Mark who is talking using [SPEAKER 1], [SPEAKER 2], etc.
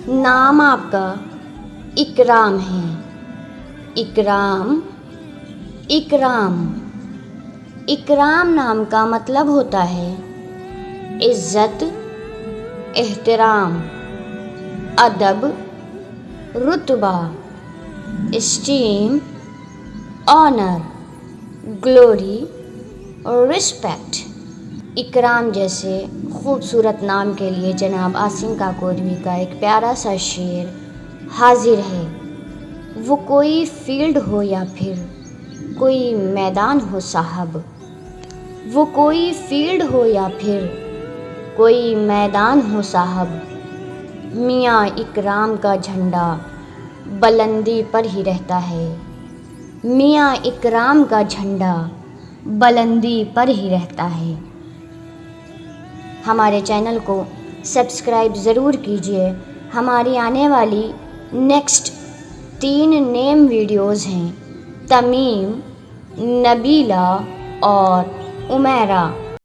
[SPEAKER 1] نام آپ کا اکرام ہے۔ اکرام، اکرام، اکرام نام کا مطلب ہوتا ہے عزت، احترام، ادب، رتبہ، اسٹیم، آنر، گلوری اور رسپیکٹ۔ اکرام جیسے خوبصورت نام کے لیے جناب عاصم کاکوروی کا ایک پیارا سا شعر حاضر ہے۔ وہ کوئی فیلڈ ہو یا پھر کوئی میدان ہو صاحب، وہ کوئی فیلڈ ہو یا پھر کوئی میدان ہو صاحب، میاں اکرام کا جھنڈا بلندی پر ہی رہتا ہے، میاں اکرام کا جھنڈا بلندی پر ہی رہتا ہے۔ ہمارے چینل کو سبسکرائب ضرور کیجیے۔ ہماری آنے والی نیکسٹ 3 نیم ویڈیوز ہیں تمیم، نبیلہ اور عمیرہ۔